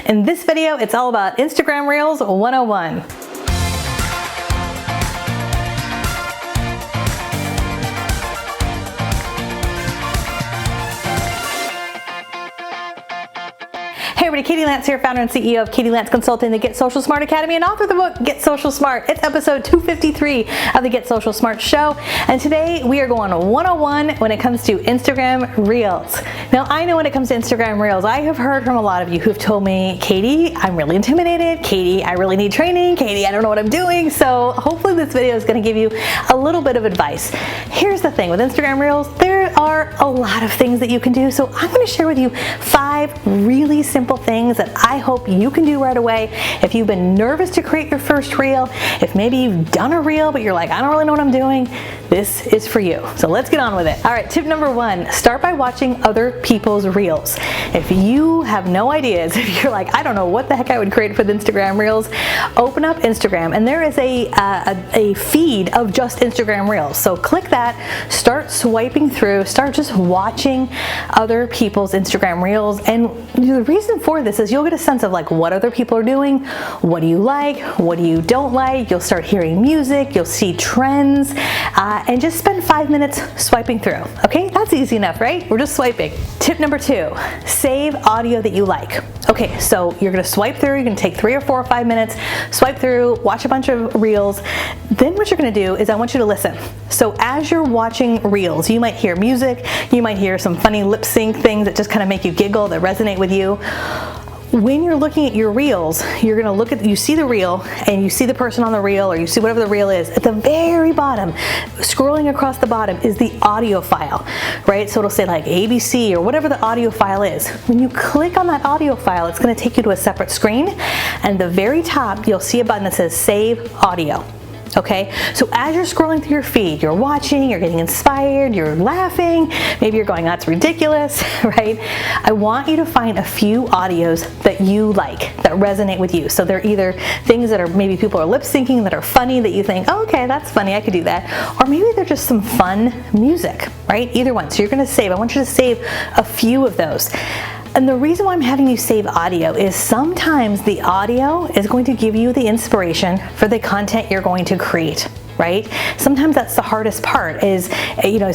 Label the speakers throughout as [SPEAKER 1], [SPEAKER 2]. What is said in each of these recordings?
[SPEAKER 1] In this video, it's all about Instagram Reels 101. Hey everybody, Katie Lance here, founder and CEO of Katie Lance Consulting, the Get Social Smart Academy, and author of the book Get Social Smart. It's episode 253 of the Get Social Smart show, and today we are going 101 when it comes to Instagram Reels. Now, I know when it comes to Instagram Reels, I have heard from a lot of you who've told me, Katie, I'm really intimidated. Katie, I really need training. Katie, I don't know what I'm doing. So hopefully this video is going to give you a little bit of advice. Here's the thing with Instagram Reels, there are a lot of things that you can do. So I'm going to share with you 5 really simple things that I hope you can do right away. If you've been nervous to create your first reel, if maybe you've done a reel but you're like, I don't really know what I'm doing, this is for you. So let's get on with it. All right, tip number 1, start by watching other people's reels. If you have no ideas, if you're like, I don't know what the heck I would create for the Instagram Reels, open up Instagram and there is a feed of just Instagram Reels. So click that, start swiping through, start just watching other people's Instagram Reels. And the reason for this is you'll get a sense of like what other people are doing, what do you like, what do you don't like. You'll start hearing music, you'll see trends, and just spend 5 minutes swiping through. Okay, that's easy enough, right? We're just swiping. Tip number 2, save audio that you like. Okay, so you're gonna swipe through, you're gonna take 3 or 4 or 5 minutes, swipe through, watch a bunch of reels. Then what you're gonna do is I want you to listen. So as you're watching reels, you might hear music, you might hear some funny lip sync things that just kind of make you giggle, that resonate with you. When you're looking at your reels, you're gonna look at, you see the reel and you see the person on the reel, or you see whatever the reel is. At the very bottom, scrolling across the bottom is the audio file, right? So it'll say like ABC or whatever the audio file is. When you click on that audio file, it's gonna take you to a separate screen, and at the very top, you'll see a button that says Save Audio. Okay, so as you're scrolling through your feed, you're watching, you're getting inspired, you're laughing, maybe you're going, that's ridiculous, right? I want you to find a few audios that you like, that resonate with you. So they're either things that are, maybe people are lip syncing that are funny, that you think, oh, okay, that's funny, I could do that. Or maybe they're just some fun music, right? Either one. So you're gonna save, I want you to save a few of those. And the reason why I'm having you save audio is sometimes the audio is going to give you the inspiration for the content you're going to create, right? Sometimes that's the hardest part is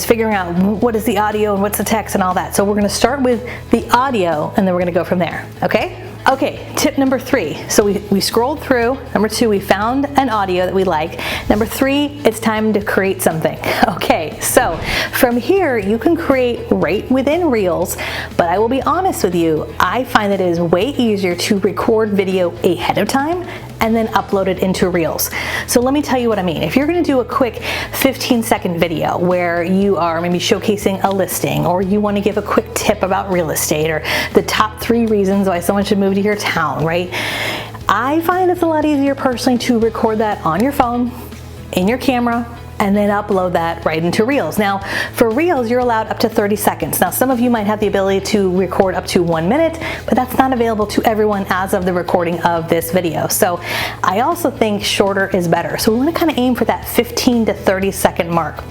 [SPEAKER 1] figuring out what is the audio and what's the text and all that. So we're gonna start with the audio and then we're gonna go from there, okay? Okay, tip number 3. So we scrolled through. Number 2, we found an audio that we like. Number 3, it's time to create something. Okay, so from here, you can create right within Reels, but I will be honest with you, I find that it is way easier to record video ahead of time and then upload it into Reels. So let me tell you what I mean. If you're gonna do a quick 15-second video where you are maybe showcasing a listing, or you wanna give a quick tip about real estate, or the top 3 reasons why someone should move to your town, right? I find it's a lot easier personally to record that on your phone, in your camera, and then upload that right into Reels. Now, for Reels, you're allowed up to 30 seconds. Now, some of you might have the ability to record up to 1 minute, but that's not available to everyone as of the recording of this video. So I also think shorter is better. So we wanna kind of aim for that 15 to 30 second mark.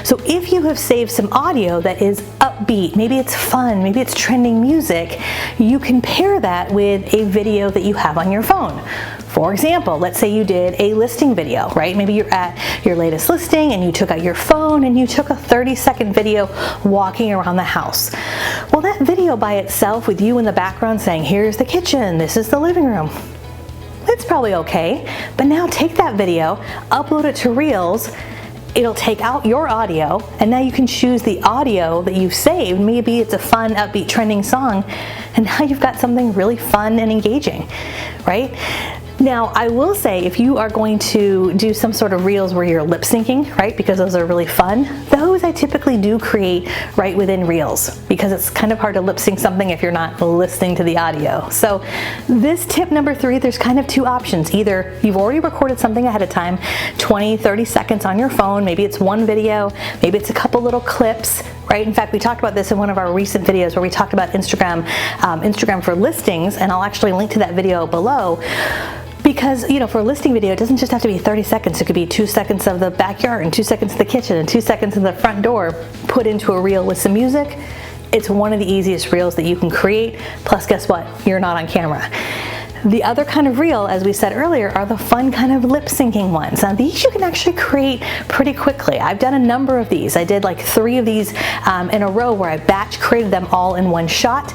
[SPEAKER 1] So if you have saved some audio that is upbeat, maybe it's fun, maybe it's trending music, you can pair that with a video that you have on your phone. For example, let's say you did a listing video, right? Maybe you're at your latest listing and you took out your phone and you took a 30-second video walking around the house. Well, that video by itself with you in the background saying, here's the kitchen, this is the living room, it's probably okay. But now take that video, upload it to Reels, it'll take out your audio, and now you can choose the audio that you've saved. Maybe it's a fun, upbeat, trending song, and now you've got something really fun and engaging, right? Now, I will say, if you are going to do some sort of reels where you're lip syncing, right, because those are really fun, those I typically do create right within Reels, because it's kind of hard to lip sync something if you're not listening to the audio. So this tip number 3, there's kind of 2 options. Either you've already recorded something ahead of time, 20, 30 seconds on your phone, maybe it's one video, maybe it's a couple little clips, right? In fact, we talked about this in one of our recent videos where we talked about Instagram for listings, and I'll actually link to that video below. Because, for a listing video, it doesn't just have to be 30 seconds. It could be 2 seconds of the backyard and 2 seconds of the kitchen and 2 seconds of the front door put into a reel with some music. It's one of the easiest reels that you can create. Plus, guess what? You're not on camera. The other kind of reel, as we said earlier, are the fun kind of lip syncing ones. Now these you can actually create pretty quickly. I've done a number of these. I did like 3 of these in a row where I batch created them all in one shot.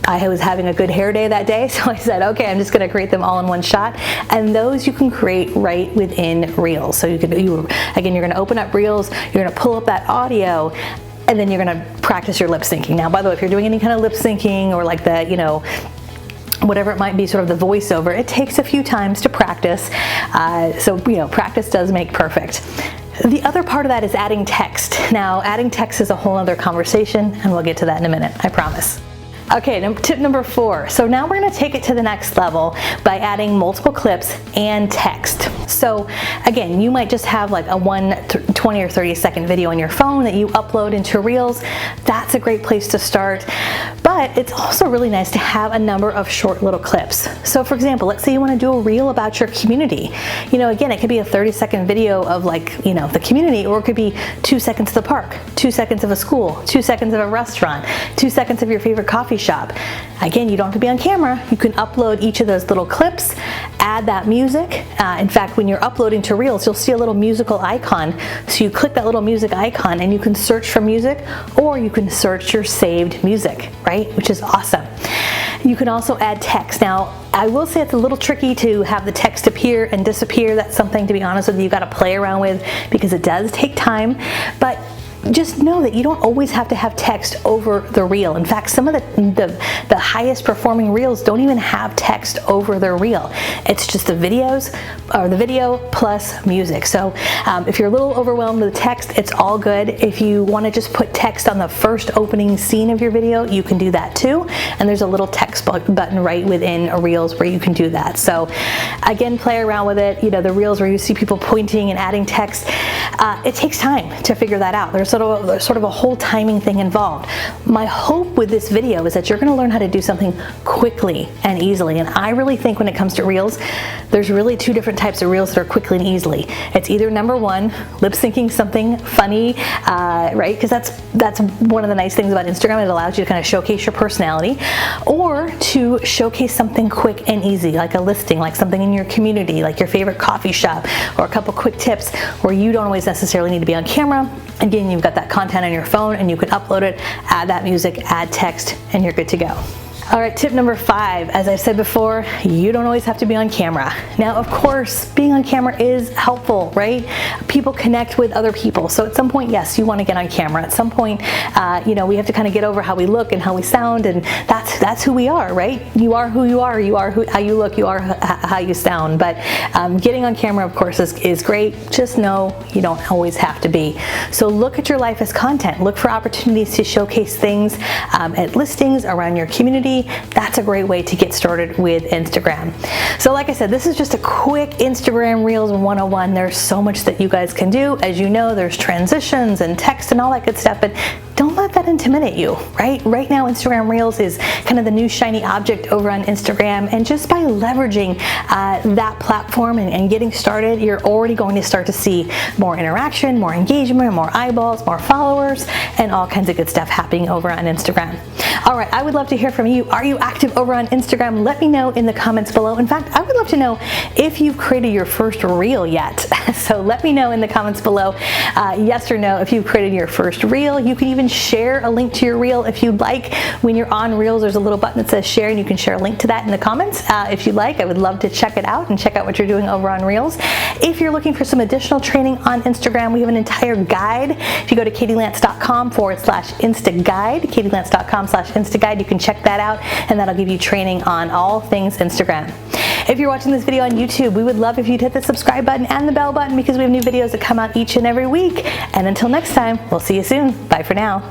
[SPEAKER 1] I was having a good hair day that day, so I said, okay, I'm just gonna create them all in one shot. And those you can create right within Reels. So again, you're gonna open up Reels, you're gonna pull up that audio, and then you're gonna practice your lip syncing. Now, by the way, if you're doing any kind of lip syncing or like the, whatever it might be, sort of the voiceover, it takes a few times to practice. So practice does make perfect. The other part of that is adding text. Now, adding text is a whole other conversation, and we'll get to that in a minute, I promise. Okay, tip number 4. So now we're gonna take it to the next level by adding multiple clips and text. So again, you might just have like a 20 or 30 second video on your phone that you upload into Reels. That's a great place to start. But it's also really nice to have a number of short little clips. So for example, let's say you wanna do a reel about your community. Again, it could be a 30-second video of the community, or it could be 2 seconds of the park, 2 seconds of a school, 2 seconds of a restaurant, 2 seconds of your favorite coffee shop. Again, you don't have to be on camera. You can upload each of those little clips, add that music. In fact, when you're uploading to Reels, you'll see a little musical icon. So you click that little music icon and you can search for music, or you can search your saved music, right? Which is awesome. You can also add text. Now, I will say it's a little tricky to have the text appear and disappear. That's something, to be honest with you, got to play around with because it does take time. But just know that you don't always have to have text over the reel. In fact, some of the highest performing reels don't even have text over their reel. It's just the videos, or the video plus music. So if you're a little overwhelmed with text, it's all good. If you want to just put text on the first opening scene of your video, you can do that too. And there's a little text button right within a Reels where you can do that. So again, play around with it. The Reels where you see people pointing and adding text, it takes time to figure that out. There's sort of a whole timing thing involved. My hope with this video is that you're going to learn how to do something quickly and easily. And I really think when it comes to Reels, there's really 2 different types of Reels that are quickly and easily. It's either number 1, lip syncing something funny, right? Because that's one of the nice things about Instagram. It allows you to kind of showcase your personality, or to showcase something quick and easy, like a listing, like something in your community, like your favorite coffee shop, or a couple quick tips where you don't always necessarily need to be on camera. Again, you've got that content on your phone and you can upload it, add that music, add text, and you're good to go. All right, tip number 5, as I've said before, you don't always have to be on camera. Now, of course, being on camera is helpful, right? People connect with other people. So at some point, yes, you want to get on camera. At some point, we have to kind of get over how we look and how we sound, and that's who we are, right? You are who you are. You are how you look. You are how you sound. But getting on camera, of course, is great. Just know you don't always have to be. So look at your life as content. Look for opportunities to showcase things at listings around your community. That's a great way to get started with Instagram. So like I said, this is just a quick Instagram Reels 101. There's so much that you guys can do. As you know, there's transitions and text and all that good stuff, but don't let that intimidate you, right? Right now, Instagram Reels is kind of the new shiny object over on Instagram, and just by leveraging that platform and getting started, you're already going to start to see more interaction, more engagement, more eyeballs, more followers, and all kinds of good stuff happening over on Instagram. All right, I would love to hear from you. Are you active over on Instagram? Let me know in the comments below. In fact, I would love to know if you've created your first reel yet. So let me know in the comments below, yes or no, if you've created your first reel. You can even share a link to your reel if you'd like. When you're on Reels, there's a little button that says share, and you can share a link to that in the comments if you'd like. I would love to check it out and check out what you're doing over on Reels. If you're looking for some additional training on Instagram, we have an entire guide. If you go to katielance.com/InstaGuide, katielance.com/InstaGuide, you can check that out, and that'll give you training on all things Instagram. If you're watching this video on YouTube, we would love if you'd hit the subscribe button and the bell button, because we have new videos that come out each and every week. And until next time, we'll see you soon. Bye for now.